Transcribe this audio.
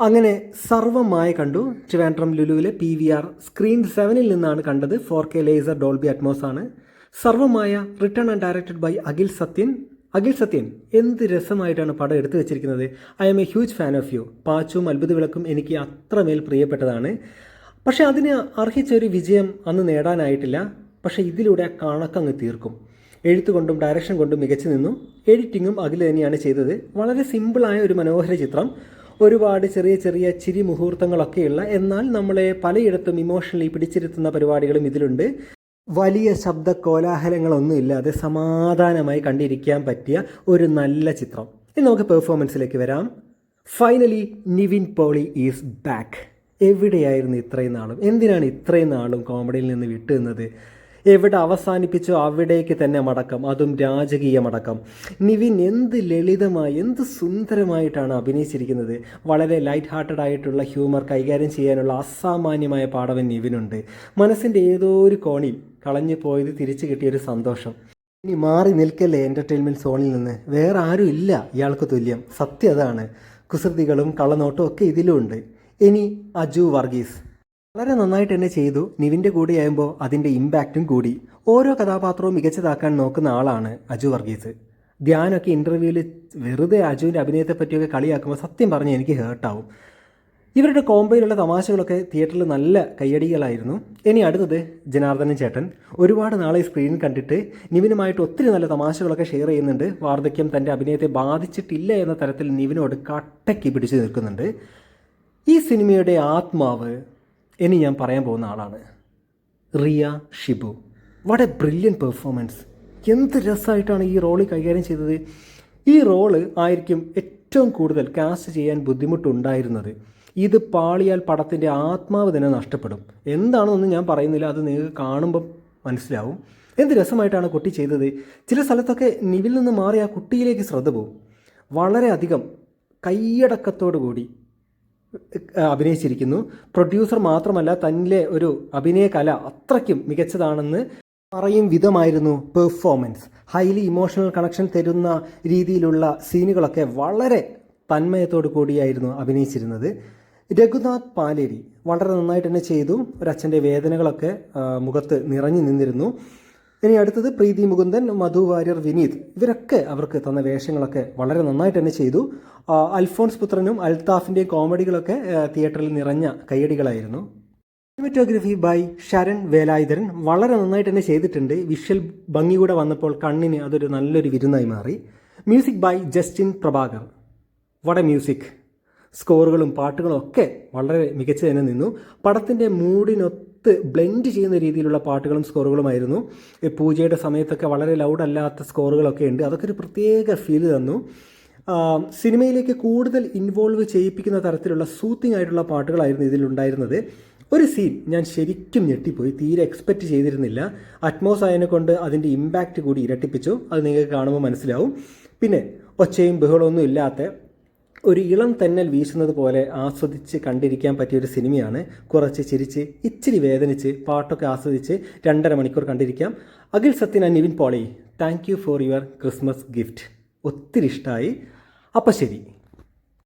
അങ്ങനെ സർവമായ കണ്ടു. ട്രിവാൻഡ്രം ലുലുവിലെ PVR സ്ക്രീൻ 7-ൽ നിന്നാണ് കണ്ടത്. 4K ലേസർ ഡോൾബി അറ്റ്മോസ് ആണ്. Sarvam Maya written and directed by Akhil Sathyan. Akhil Sathyan എന്ത് രസമായിട്ടാണ് പടം എടുത്തു വെച്ചിരിക്കുന്നത്. I'm a huge fan of you. പാച്ചും അത്ഭുത വിളക്കും എനിക്ക് അത്രമേൽ പ്രിയപ്പെട്ടതാണ്. പക്ഷേ അതിന് അർഹിച്ചൊരു വിജയം അന്ന് നേടാനായിട്ടില്ല. പക്ഷേ ഇതിലൂടെ ആ കണക്കങ്ങ് തീർക്കും. എഴുത്തുകൊണ്ടും ഡയറക്ഷൻ കൊണ്ടും മികച്ചു നിന്നു. എഡിറ്റിങ്ങും അഖിൽ തന്നെയാണ് ചെയ്തത്. വളരെ സിമ്പിളായ ഒരു മനോഹര ചിത്രം. ഒരുപാട് ചെറിയ ചെറിയ ചിരി മുഹൂർത്തങ്ങളൊക്കെയുള്ള, എന്നാൽ നമ്മളെ പലയിടത്തും ഇമോഷണലി പിടിച്ചിരുത്തുന്ന പരിപാടികളും ഇതിലുണ്ട്. വലിയ ശബ്ദ കോലാഹലങ്ങളൊന്നും ഇല്ലാതെ സമാധാനമായി കണ്ടിരിക്കാൻ പറ്റിയ ഒരു നല്ല ചിത്രം. ഇനി നമുക്ക് പെർഫോമൻസിലേക്ക് വരാം. Finally Nivin Pauly is back. എവിടെയായിരുന്നു ഇത്രയും നാളും? എന്തിനാണ് ഇത്രയും നാളും കോമഡിയിൽ നിന്ന് വിട്ടുനിന്നത്? എവിടെ അവസാനിപ്പിച്ചോ അവിടേക്ക് തന്നെ മടക്കം, അതും രാജകീയ മടക്കം. നിവിൻ എന്ത് ലളിതമായി, എന്ത് സുന്ദരമായിട്ടാണ് അഭിനയിച്ചിരിക്കുന്നത്. വളരെ ലൈറ്റ് ഹാർട്ടഡ് ആയിട്ടുള്ള ഹ്യൂമർ കൈകാര്യം ചെയ്യാനുള്ള അസാമാന്യമായ പാടവൻ നിവിനുണ്ട്. മനസ്സിൻ്റെ ഏതോ ഒരു കോണിൽ കളഞ്ഞു പോയത് തിരിച്ചു കിട്ടിയൊരു സന്തോഷം. ഇനി മാറി നിൽക്കല്ലേ എൻ്റർടൈൻമെൻറ്റ് സോണിൽ നിന്ന്. വേറെ ആരും ഇല്ല ഇയാൾക്ക് തുല്യം. സത്യം അതാണ്. കുസൃതികളും കള്ളനോട്ടവും ഒക്കെ ഇതിലുമുണ്ട്. ഇനി അജു വർഗീസ് വളരെ നന്നായിട്ട് തന്നെ ചെയ്തു. നിവിൻ്റെ കൂടെയാകുമ്പോൾ അതിൻ്റെ ഇമ്പാക്റ്റും കൂടി. ഓരോ കഥാപാത്രവും മികച്ചതാക്കാൻ നോക്കുന്ന ആളാണ് അജു വർഗീസ്. ധ്യാനൊക്കെ ഇൻ്റർവ്യൂവിൽ വെറുതെ അജുവിൻ്റെ അഭിനയത്തെ പറ്റിയൊക്കെ കളിയാക്കുമ്പോൾ സത്യം പറഞ്ഞ് എനിക്ക് ഹേർട്ടാവും. ഇവരുടെ കോംബോയിലുള്ള തമാശകളൊക്കെ തിയേറ്ററിൽ നല്ല കയ്യടികളായിരുന്നു. ഇനി അടുത്തത് ജനാർദ്ദനൻ ചേട്ടൻ. ഒരുപാട് നാളെ സ്ക്രീൻ കണ്ടിട്ട് നിവിനുമായിട്ട് ഒത്തിരി നല്ല തമാശകളൊക്കെ ഷെയർ ചെയ്യുന്നുണ്ട്. വാർദ്ധക്യം തൻ്റെ അഭിനയത്തെ ബാധിച്ചിട്ടില്ല എന്ന തരത്തിൽ നിവിനോട് കട്ടയ്ക്ക് പിടിച്ചു നിൽക്കുന്നുണ്ട്. ഈ സിനിമയുടെ ആത്മാവ് ഇനി ഞാൻ പറയാൻ പോകുന്ന ആളാണ് Riya Shibu. What a brilliant performance. എന്ത് രസമായിട്ടാണ് ഈ റോള് കൈകാര്യം ചെയ്തത്. ഈ റോള് ആയിരിക്കും ഏറ്റവും കൂടുതൽ കാസ്റ്റ് ചെയ്യാൻ ബുദ്ധിമുട്ടുണ്ടായിരുന്നത്. ഇത് പാളിയാൽ പടത്തിൻ്റെ ആത്മാവ് തന്നെ നഷ്ടപ്പെടും. എന്താണെന്നൊന്നും ഞാൻ പറയുന്നില്ല, അത് നിങ്ങൾക്ക് കാണുമ്പം മനസ്സിലാവും. എന്ത് രസമായിട്ടാണ് കുട്ടി ചെയ്തത്. ചില സ്ഥലത്തൊക്കെ നിവിൽ നിന്ന് മാറി ആ കുട്ടിയിലേക്ക് ശ്രദ്ധ പോകും. വളരെയധികം കൈയടക്കത്തോടു കൂടി അഭിനയിച്ചിരിക്കുന്നു. പ്രൊഡ്യൂസർ മാത്രമല്ല, തന്നിലെ ഒരു അഭിനയ കല അത്രയ്ക്കും മികച്ചതാണെന്ന് പറയും വിധമായിരുന്നു പെർഫോമൻസ്. ഹൈലി ഇമോഷണൽ കണക്ഷൻ തരുന്ന രീതിയിലുള്ള സീനുകളൊക്കെ വളരെ തന്മയത്തോടു കൂടിയായിരുന്നു അഭിനയിച്ചിരുന്നത്. രഘുനാഥ് പാലേരി വളരെ നന്നായിട്ട് തന്നെ ചെയ്തു. ഒരച്ഛൻ്റെ വേദനകളൊക്കെ മുഖത്ത് നിറഞ്ഞു നിന്നിരുന്നു. ഇനി അടുത്തത് പ്രീതി മുകുന്ദൻ, മധു വാര്യർ, വിനീത്. ഇവരൊക്കെ അവർക്ക് തന്ന വേഷങ്ങളൊക്കെ വളരെ നന്നായിട്ട് തന്നെ ചെയ്തു. അൽഫോൺസ് പുത്രനും അൽത്താഫിൻ്റെയും കോമഡികളൊക്കെ തിയേറ്ററിൽ നിറഞ്ഞ കയ്യടികളായിരുന്നു. സിനിമറ്റോഗ്രഫി ബൈ ശരൺ വേലായുധരൻ വളരെ നന്നായിട്ട് തന്നെ ചെയ്തിട്ടുണ്ട്. വിഷ്വൽ ഭംഗി കൂടെ വന്നപ്പോൾ കണ്ണിന് അതൊരു നല്ലൊരു വിരുന്നായി മാറി. Music by Justin Prabhakar. What a music. സ്കോറുകളും പാട്ടുകളും ഒക്കെ വളരെ മികച്ചു തന്നെ നിന്നു. പടത്തിൻ്റെ മൂഡിനൊത്ത് ബ്ലെൻഡ് ചെയ്യുന്ന രീതിയിലുള്ള പാട്ടുകളും സ്കോറുകളുമായിരുന്നു. പൂജയുടെ സമയത്തൊക്കെ വളരെ ലൗഡ് അല്ലാത്ത സ്കോറുകളൊക്കെ ഉണ്ട്. അതൊക്കെ ഒരു പ്രത്യേക ഫീൽ തന്നു. സിനിമയിലേക്ക് കൂടുതൽ ഇൻവോൾവ് ചെയ്യിപ്പിക്കുന്ന തരത്തിലുള്ള സൂത്തിങ് ആയിട്ടുള്ള പാട്ടുകളായിരുന്നു ഇതിലുണ്ടായിരുന്നത്. ഒരു സീൻ ഞാൻ ശരിക്കും ഞെട്ടിപ്പോയി. തീരെ എക്സ്പെക്റ്റ് ചെയ്തിരുന്നില്ല. അറ്റ്മോസ് ആയതിനെ കൊണ്ട് അതിൻ്റെ ഇമ്പാക്റ്റ് കൂടി ഇരട്ടിപ്പിച്ചു. അത് നിങ്ങൾക്ക് കാണുമ്പോൾ മനസ്സിലാവും. പിന്നെ ഒച്ചയും ബഹളമൊന്നും ഇല്ലാത്ത ഒരു ഇളം തെന്നൽ വീശുന്നത് പോലെ ആസ്വദിച്ച് കണ്ടിരിക്കാൻ പറ്റിയൊരു സിനിമയാണ്. കുറച്ച് ചിരിച്ച് ഇച്ചിരി വേദനിച്ച് പാട്ടൊക്കെ ആസ്വദിച്ച് 2.5 മണിക്കൂർ കണ്ടിരിക്കാം. Akhil Sathyan and Nivin Pauly, thank you for your Christmas gift. ഒത്തിരി ഇഷ്ടമായി. അപ്പം ശരി.